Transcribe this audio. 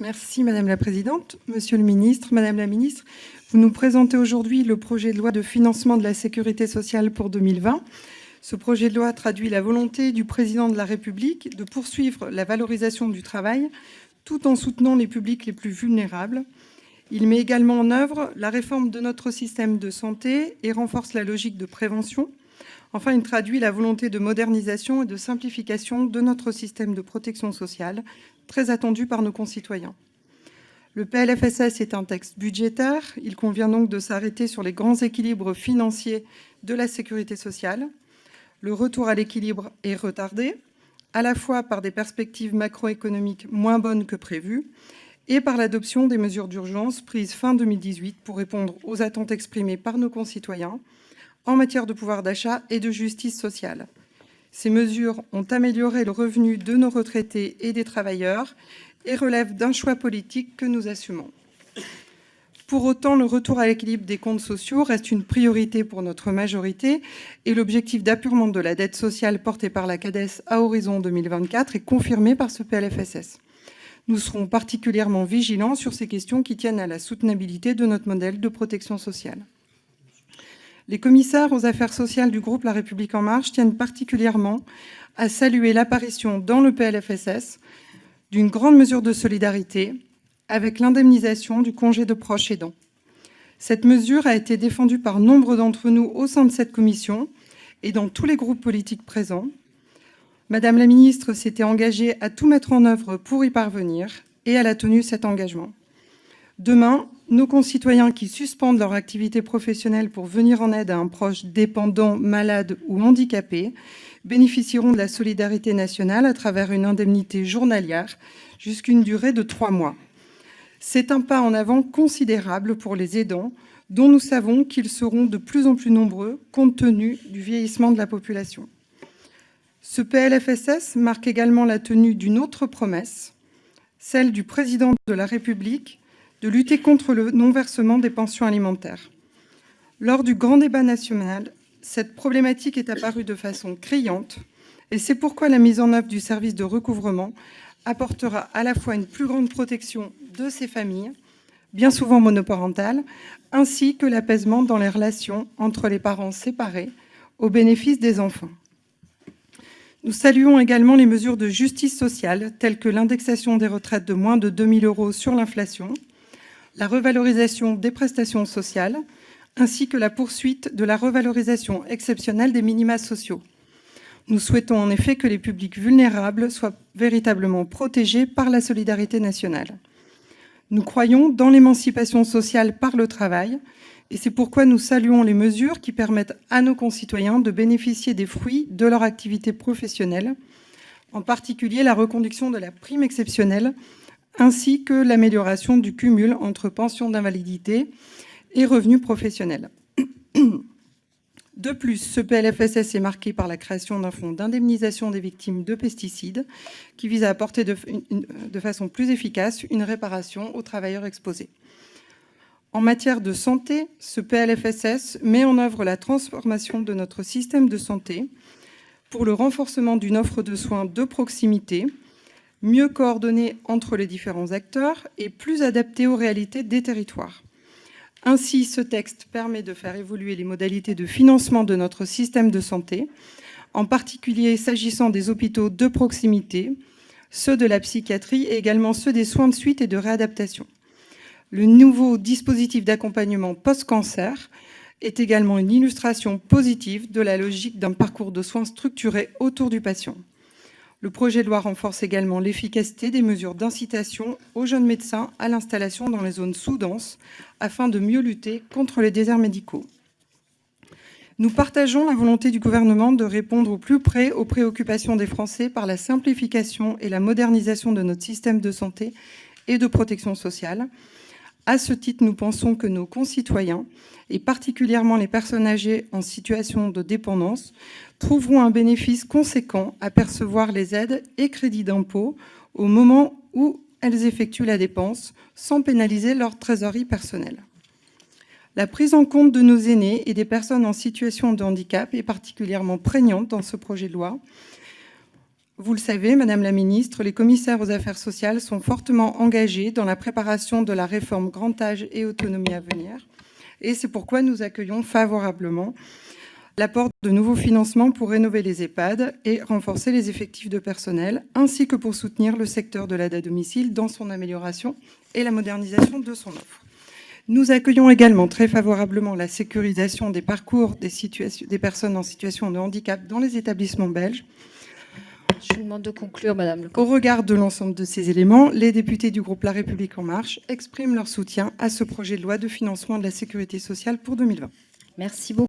Merci Madame la Présidente. Monsieur le Ministre, Madame la Ministre, vous nous présentez aujourd'hui le projet de loi de financement de la sécurité sociale pour 2020. Ce projet de loi traduit la volonté du Président de la République de poursuivre la valorisation du travail tout en soutenant les publics les plus vulnérables. Il met également en œuvre la réforme de notre système de santé et renforce la logique de prévention. Enfin, il traduit la volonté de modernisation et de simplification de notre système de protection sociale, très attendu par nos concitoyens. Le PLFSS est un texte budgétaire. Il convient donc de s'arrêter sur les grands équilibres financiers de la sécurité sociale. Le retour à l'équilibre est retardé, à la fois par des perspectives macroéconomiques moins bonnes que prévues et par l'adoption des mesures d'urgence prises fin 2018 pour répondre aux attentes exprimées par nos concitoyens en matière de pouvoir d'achat et de justice sociale. Ces mesures ont amélioré le revenu de nos retraités et des travailleurs et relèvent d'un choix politique que nous assumons. Pour autant, le retour à l'équilibre des comptes sociaux reste une priorité pour notre majorité et l'objectif d'apurement de la dette sociale porté par la CADES à horizon 2024 est confirmé par ce PLFSS. Nous serons particulièrement vigilants sur ces questions qui tiennent à la soutenabilité de notre modèle de protection sociale. Les commissaires aux affaires sociales du groupe La République En Marche tiennent particulièrement à saluer l'apparition dans le PLFSS d'une grande mesure de solidarité avec l'indemnisation du congé de proche aidant. Cette mesure a été défendue par nombre d'entre nous au sein de cette commission et dans tous les groupes politiques présents. Madame la ministre s'était engagée à tout mettre en œuvre pour y parvenir et elle a tenu cet engagement. Demain, nos concitoyens qui suspendent leur activité professionnelle pour venir en aide à un proche dépendant, malade ou handicapé bénéficieront de la solidarité nationale à travers une indemnité journalière jusqu'à une durée de 3 mois. C'est un pas en avant considérable pour les aidants, dont nous savons qu'ils seront de plus en plus nombreux compte tenu du vieillissement de la population. Ce PLFSS marque également la tenue d'une autre promesse, celle du Président de la République de lutter contre le non-versement des pensions alimentaires. Lors du grand débat national, cette problématique est apparue de façon criante et c'est pourquoi la mise en œuvre du service de recouvrement apportera à la fois une plus grande protection de ces familles, bien souvent monoparentales, ainsi que l'apaisement dans les relations entre les parents séparés au bénéfice des enfants. Nous saluons également les mesures de justice sociale, telles que l'indexation des retraites de moins de 2 000 € sur l'inflation, la revalorisation des prestations sociales, ainsi que la poursuite de la revalorisation exceptionnelle des minima sociaux. Nous souhaitons en effet que les publics vulnérables soient véritablement protégés par la solidarité nationale. Nous croyons dans l'émancipation sociale par le travail, et c'est pourquoi nous saluons les mesures qui permettent à nos concitoyens de bénéficier des fruits de leur activité professionnelle, en particulier la reconduction de la prime exceptionnelle, ainsi que l'amélioration du cumul entre pension d'invalidité et revenus professionnels. De plus, ce PLFSS est marqué par la création d'un fonds d'indemnisation des victimes de pesticides qui vise à apporter de façon plus efficace une réparation aux travailleurs exposés. En matière de santé, ce PLFSS met en œuvre la transformation de notre système de santé pour le renforcement d'une offre de soins de proximité, mieux coordonnée entre les différents acteurs et plus adaptée aux réalités des territoires. Ainsi, ce texte permet de faire évoluer les modalités de financement de notre système de santé, en particulier s'agissant des hôpitaux de proximité, ceux de la psychiatrie et également ceux des soins de suite et de réadaptation. Le nouveau dispositif d'accompagnement post-cancer est également une illustration positive de la logique d'un parcours de soins structuré autour du patient. Le projet de loi renforce également l'efficacité des mesures d'incitation aux jeunes médecins à l'installation dans les zones sous-denses afin de mieux lutter contre les déserts médicaux. Nous partageons la volonté du gouvernement de répondre au plus près aux préoccupations des Français par la simplification et la modernisation de notre système de santé et de protection sociale. À ce titre, nous pensons que nos concitoyens, et particulièrement les personnes âgées en situation de dépendance, trouveront un bénéfice conséquent à percevoir les aides et crédits d'impôt au moment où elles effectuent la dépense, sans pénaliser leur trésorerie personnelle. La prise en compte de nos aînés et des personnes en situation de handicap est particulièrement prégnante dans ce projet de loi. Vous le savez, Madame la Ministre, les commissaires aux affaires sociales sont fortement engagés dans la préparation de la réforme Grand Âge et Autonomie à venir. Et c'est pourquoi nous accueillons favorablement l'apport de nouveaux financements pour rénover les EHPAD et renforcer les effectifs de personnel, ainsi que pour soutenir le secteur de l'aide à domicile dans son amélioration et la modernisation de son offre. Nous accueillons également très favorablement la sécurisation des parcours des personnes en situation de handicap dans les établissements belges. Je vous demande de conclure, Madame le Au regard de l'ensemble de ces éléments, les députés du groupe La République En Marche expriment leur soutien à ce projet de loi de financement de la sécurité sociale pour 2020. Merci beaucoup.